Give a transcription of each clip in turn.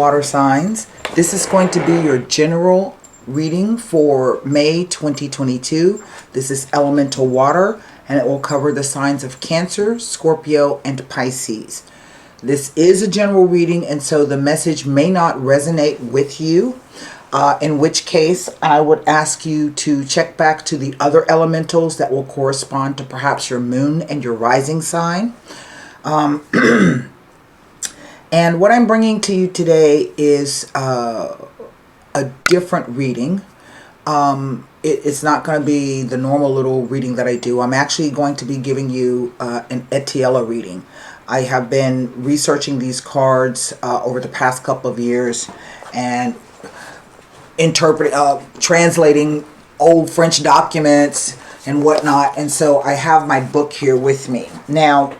water signs. This is going to be your general reading for May 2022. This is elemental water, and it will cover the signs of Cancer, Scorpio, and Pisces. This is a general reading, and so the message may not resonate with you, in which case I would ask you to check back to the other elementals that will correspond to perhaps your moon and your rising sign. And what I'm bringing to you today is a different reading. It's not going to be the normal little reading that I do. I'm actually going to be giving you an Etiela reading. I have been researching these cards over the past couple of years and translating old French documents and whatnot. And so I have my book here with me. Now,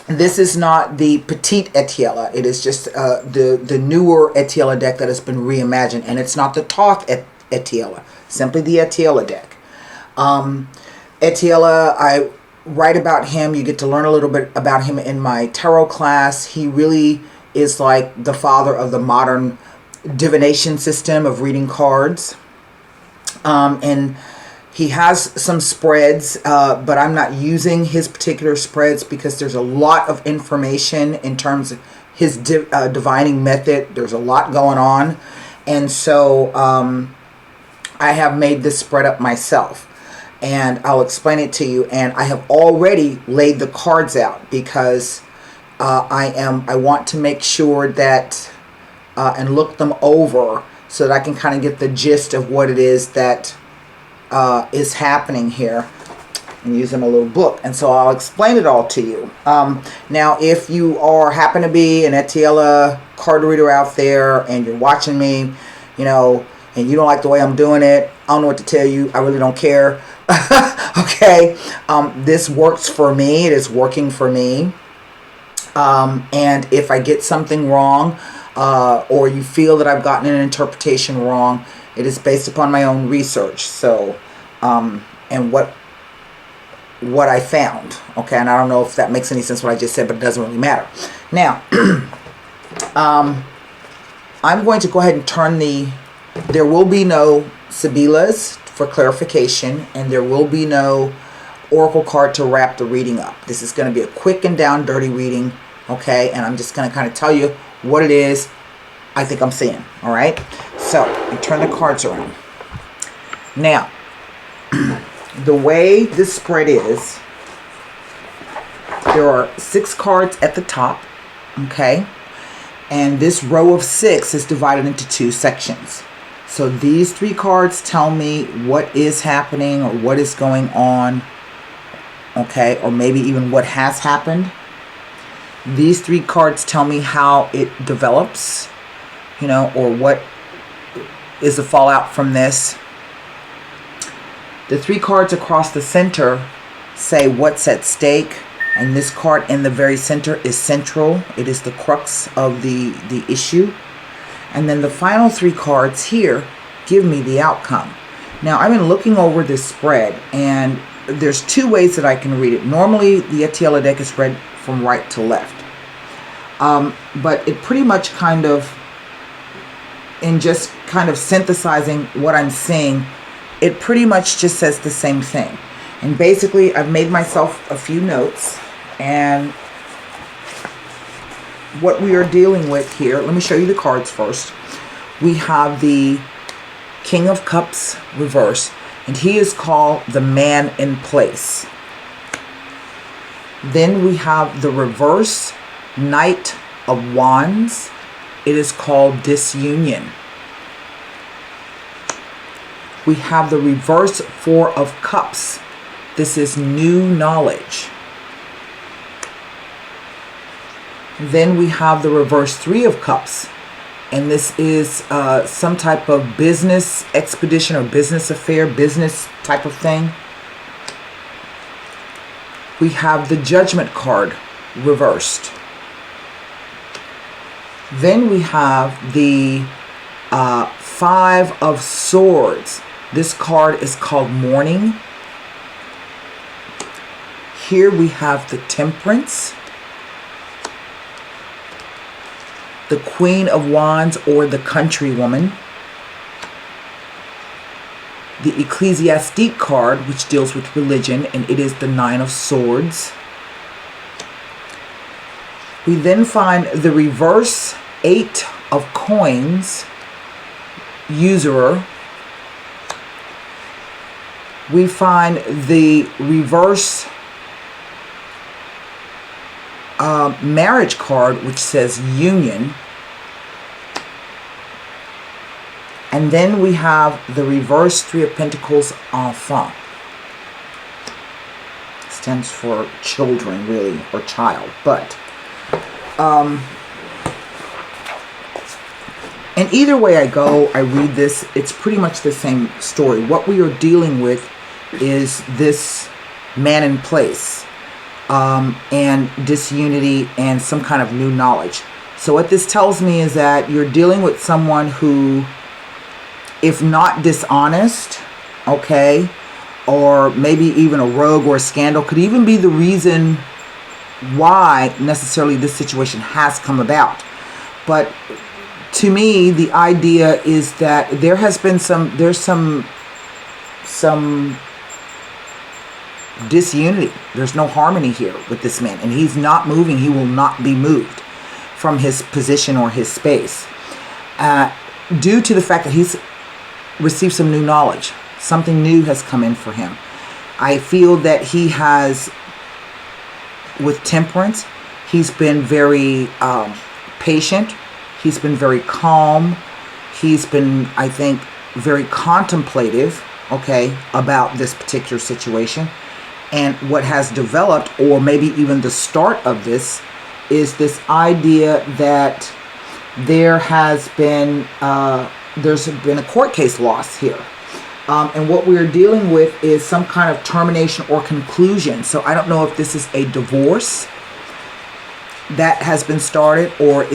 this is not the Petite Etiela. It is just the newer Etiela deck that has been reimagined. And it's not the Thoth Etiela, simply the Etiela deck. Etiela, I write about him. You get to learn a little bit about him in my tarot class. He really is like the father of the modern divination system of reading cards. And he has some spreads, but I'm not using his particular spreads because there's a lot of information in terms of his divining method. There's a lot going on. And so I have made this spread up myself. And I'll explain it to you. And I have already laid the cards out because I want to make sure that and look them over so that I can kind of get the gist of what it is that is happening here, and use them a little book. And so I'll explain it all to you. Now, if you happen to be an Etiela card reader out there and you're watching me, you know, and you don't like the way I'm doing it, I don't know what to tell you. I really don't care. Okay. This works for me. It is working for me. And if I get something wrong, or you feel that I've gotten an interpretation wrong, it is based upon my own research. So, and what I found. Okay, and I don't know if that makes any sense what I just said, but it doesn't really matter. Now, I'm going to go ahead and turn there will be no Sibilas for clarification, and there will be no oracle card to wrap the reading up. This is going to be a quick and down dirty reading, okay? And I'm just going to kind of tell you what it is I think I'm seeing, all right? So, you turn the cards around. Now, the way this spread is, there are 6 cards at the top, okay? And this row of 6 is divided into 2 sections. So these 3 cards tell me what is happening or what is going on, okay? Or maybe even what has happened. These 3 cards tell me how it develops, you know, or what is the fallout from this. The 3 cards across the center say what's at stake, and this card in the very center is central. It is the crux of the issue. And then the final 3 cards here give me the outcome. Now, I've been looking over this spread, and there's 2 ways that I can read it. Normally, the Etiela deck is read from right to left. But it pretty much kind of, in just kind of synthesizing what I'm seeing, it pretty much just says the same thing. And basically, I've made myself a few notes, and what we are dealing with here, let me show you the cards first. We have the King of Cups reverse, and he is called the man in place. Then we have the reverse Knight of Wands. It is called disunion. We have the reverse 4 of Cups. This is new knowledge. Then we have the reverse 3 of Cups, and this is some type of business expedition or business affair, business type of thing. We have the Judgment card reversed. Then we have the 5 of Swords. This card is called Mourning. Here we have the Temperance. the Queen of Wands or the Country Woman, the Ecclesiastic card, which deals with religion, and it is the Nine of Swords. We then find the reverse Eight of Coins, Usurer. We find the reverse marriage card, which says Union. And then we have the reverse Three of Pentacles, Enfant. Stands for children, really, or child. But and either way I go, I read this, it's pretty much the same story. What we are dealing with is this man in place, and disunity and some kind of new knowledge. So what this tells me is that you're dealing with someone who, if not dishonest, okay, or maybe even a rogue or a scandal, could even be the reason why necessarily this situation has come about. But to me, the idea is that there has been there's some disunity. There's no harmony here with this man, and he's not moving. He will not be moved from his position or his space, due to the fact that he's received some new knowledge. Something new has come in for him. I feel that he has, with temperance, he's been very patient. He's been very calm. He's been, I think, very contemplative, okay, about this particular situation. And what has developed, or maybe even the start of this, is this idea that there has been there's been a court case loss here. And what we're dealing with is some kind of termination or conclusion. So I don't know if this is a divorce that has been started or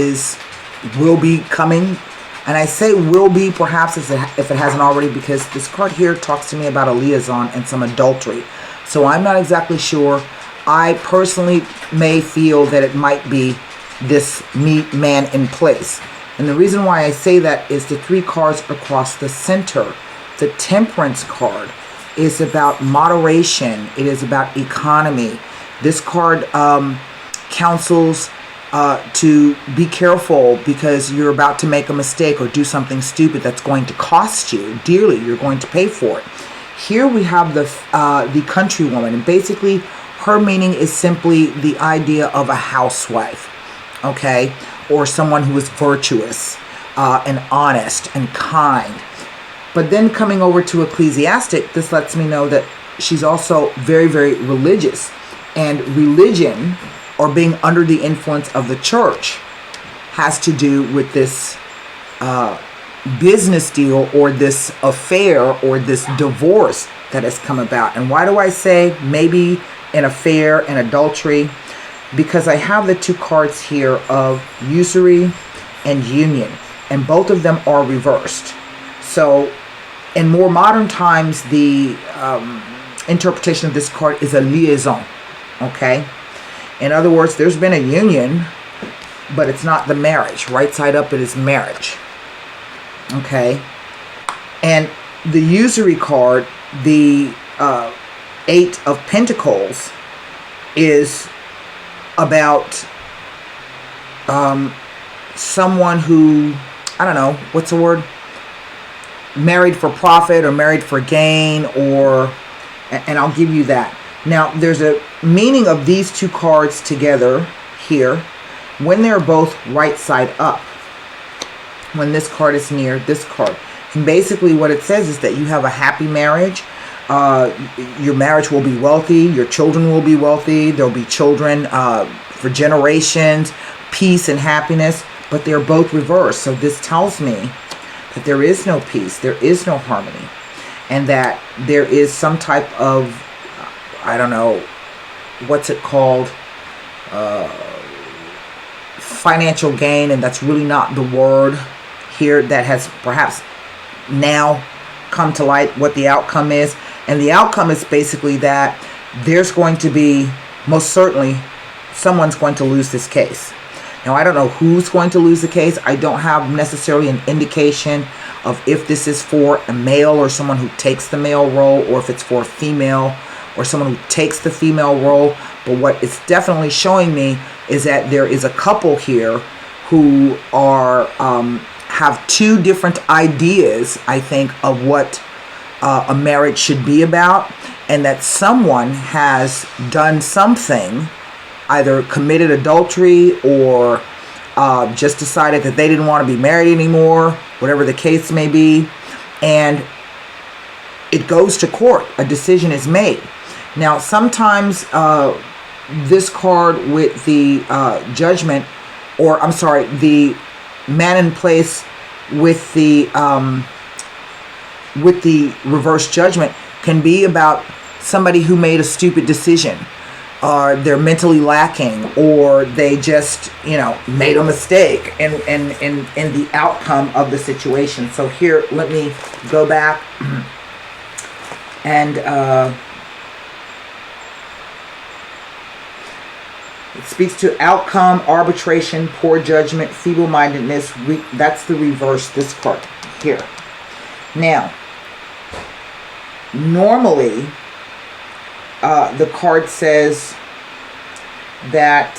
will be coming. And I say will be perhaps if it hasn't already, because this card here talks to me about a liaison and some adultery. So I'm not exactly sure. I personally may feel that it might be this man in place. And the reason why I say that is the three cards across the center. The Temperance card is about moderation. It is about economy. This card counsels to be careful, because you're about to make a mistake or do something stupid that's going to cost you dearly. You're going to pay for it. Here we have the Country Woman, and basically her meaning is simply the idea of a housewife, okay, or someone who is virtuous and honest and kind. But then coming over to Ecclesiastic, this lets me know that she's also very, very religious. And religion, or being under the influence of the church, has to do with this business deal or this affair or this divorce that has come about. And why do I say maybe an affair and adultery? Because I have the two cards here of usury and union, and both of them are reversed. So in more modern times, the interpretation of this card is a liaison, okay? In other words, there's been a union, but it's not the marriage. Right side up, it is marriage, okay? And the usury card, the Eight of Pentacles, is about someone who, I don't know, what's the word? Married for profit or married for gain, or, and I'll give you that. Now, there's a meaning of these two cards together here when they're both right side up. When this card is near this card. And basically what it says is that you have a happy marriage. Your marriage will be wealthy. Your children will be wealthy. There'll be children for generations, peace and happiness. But they're both reversed. So this tells me that there is no peace. There is no harmony. And that there is some type of, I don't know, what's it called? Financial gain. And that's really not the word here that has perhaps now come to light what the outcome is. And the outcome is basically that there's going to be, most certainly, someone's going to lose this case. Now, I don't know who's going to lose the case. I don't have necessarily an indication of if this is for a male or someone who takes the male role, or if it's for a female or someone who takes the female role. But what it's definitely showing me is that there is a couple here who are have two different ideas, I think, of what a marriage should be about, and that someone has done something, either committed adultery or just decided that they didn't want to be married anymore, whatever the case may be, and it goes to court. A decision is made. Now, sometimes this card with the judgment, or I'm sorry, the man in place with the reverse judgment, can be about somebody who made a stupid decision, or they're mentally lacking, or they just, made a mistake in the outcome of the situation. So here, let me go back and it speaks to outcome, arbitration, poor judgment, feeble-mindedness. That's the reverse, this card here. Now, normally, the card says that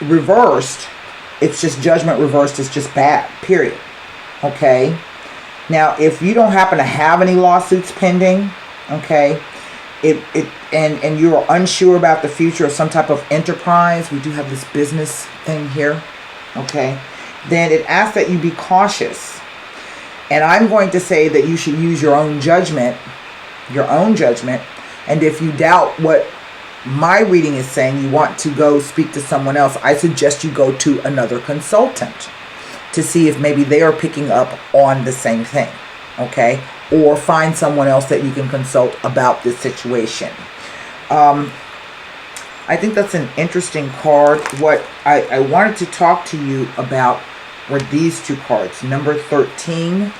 reversed, it's just judgment reversed, it's just bad, period. Okay? Now, if you don't happen to have any lawsuits pending, okay, and you're unsure about the future of some type of enterprise, we do have this business thing here, okay, then it asks that you be cautious. And I'm going to say that you should use your own judgment, and if you doubt what my reading is saying, you want to go speak to someone else, I suggest you go to another consultant to see if maybe they are picking up on the same thing, okay? Or find someone else that you can consult about this situation. I think that's an interesting card. What I wanted to talk to you about were these two cards. Number 13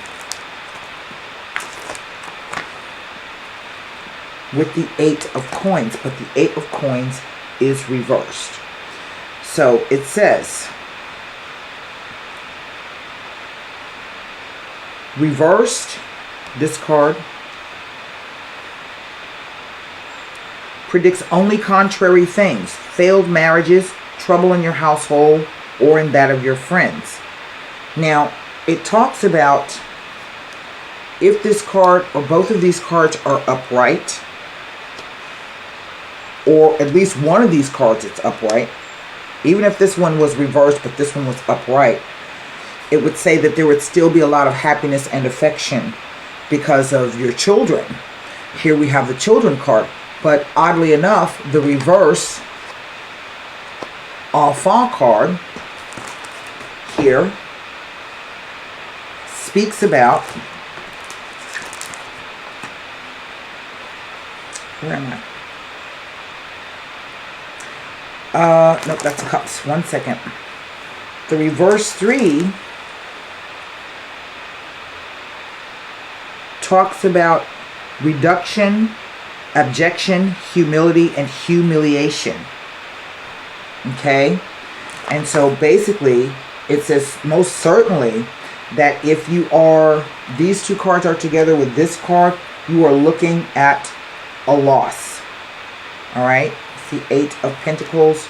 with the 8 of coins. But the 8 of coins is reversed. So it says, reversed, this card predicts only contrary things: failed marriages, trouble in your household, or in that of your friends. Now, it talks about if this card or both of these cards are upright, or at least one of these cards is upright, even if this one was reversed but this one was upright, it would say that there would still be a lot of happiness and affection because of your children. Here we have the children card. But oddly enough, the reverse enfant card here speaks about, where am I? Nope, that's cups. 1 second. The reverse 3 talks about reduction, abjection, humility, and humiliation. Okay? And so basically, it says most certainly that if you are, these two cards are together with this card, you are looking at a loss. Alright? The 8 of Pentacles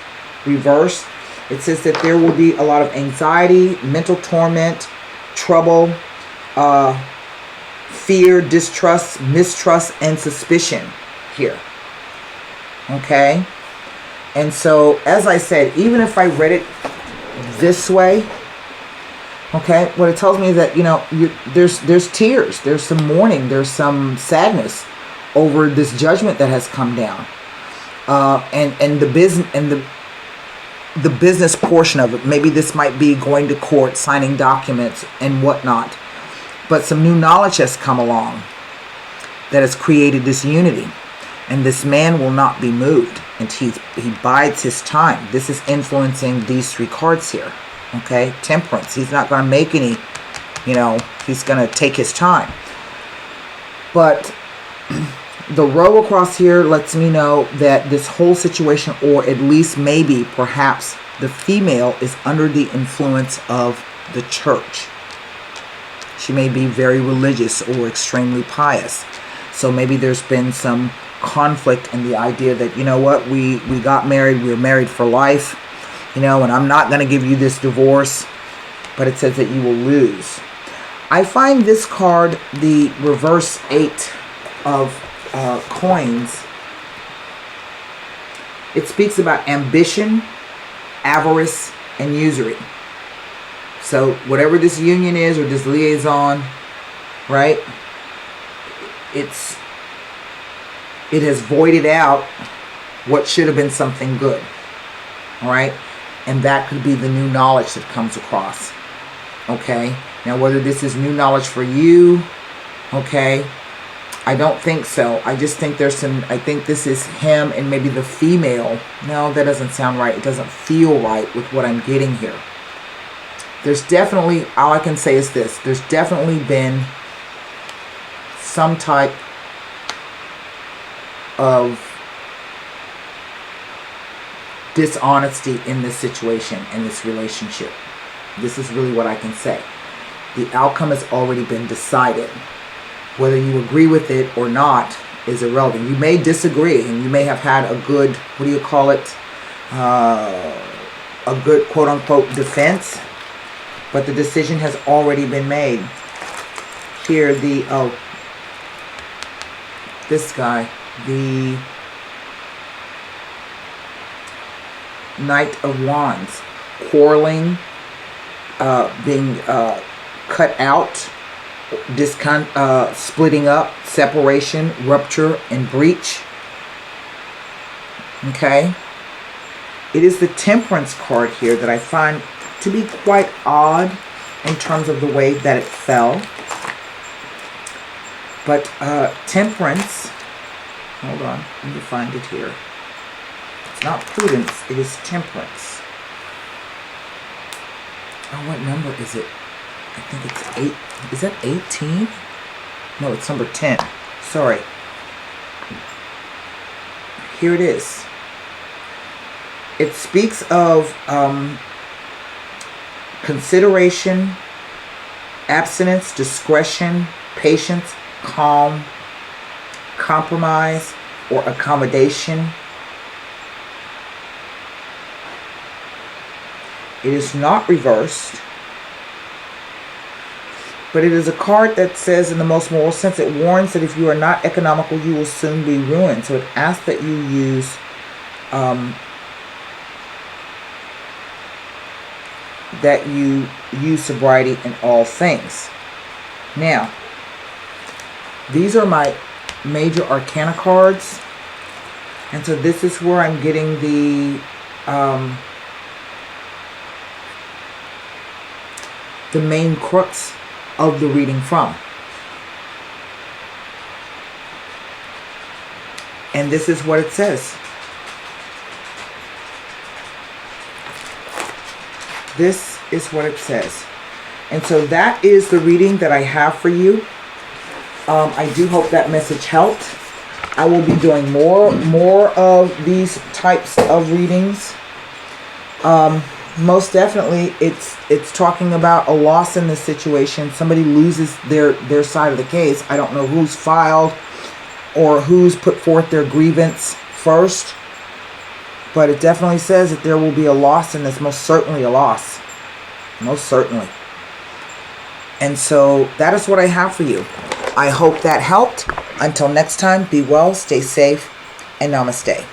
reversed. It says that there will be a lot of anxiety, mental torment, trouble, fear, distrust, mistrust, and suspicion here. Okay? And so, as I said, even if I read it this way, okay, what it tells me is that, there's tears, there's some mourning, there's some sadness over this judgment that has come down. And the business and the business portion of it, maybe this might be going to court, signing documents and whatnot. But some new knowledge has come along that has created this unity. And this man will not be moved, and he bides his time. This is influencing these 3 cards here. Okay? Temperance. He's not going to make any, he's going to take his time. But The row across here lets me know that this whole situation, or at least maybe perhaps the female, is under the influence of the church. She may be very religious or extremely pious. So maybe there's been some conflict in the idea that, you know what, we got married, we were married for life, and I'm not going to give you this divorce, but it says that you will lose. I find this card, the reverse 8 of coins, it speaks about ambition, avarice, and usury. So whatever this union is, or this liaison, right, it has voided out what should have been something good. All right, and that could be the new knowledge that comes across. Okay, now whether this is new knowledge for you, okay, I don't think so. I just think I think this is him and maybe the female. No, that doesn't sound right. It doesn't feel right with what I'm getting here. There's definitely, all I can say is this, there's definitely been some type of dishonesty in this situation, in this relationship. This is really what I can say. The outcome has already been decided. Whether you agree with it or not is irrelevant. You may disagree, and you may have had a good, what do you call it, a good quote-unquote defense, but the decision has already been made. Here, this guy, the Knight of Wands, quarreling, being cut out, splitting up, separation, rupture, and breach. Okay, it is the Temperance card here that I find to be quite odd in terms of the way that it fell. But Temperance, hold on, let me find it here. It's not Prudence, it is Temperance. Oh, what number is it? I think it's 8. Is that 18? No, it's number 10. Sorry. Here it is. It speaks of consideration, abstinence, discretion, patience, calm, compromise, or accommodation. It is not reversed, but it is a card that says, in the most moral sense, it warns that if you are not economical, you will soon be ruined. So it asks that you use sobriety in all things. Now, these are my major arcana cards, and so this is where I'm getting the main crux of the reading from. And this is what it says. This is what it says. And so that is the reading that I have for you. I do hope that message helped. I will be doing more of these types of readings. Most definitely, it's talking about a loss in this situation. Somebody loses their side of the case. I don't know who's filed or who's put forth their grievance first, but it definitely says that there will be a loss in this. Most certainly a loss. Most certainly. And so that is what I have for you. I hope that helped. Until next time, be well, stay safe, and namaste.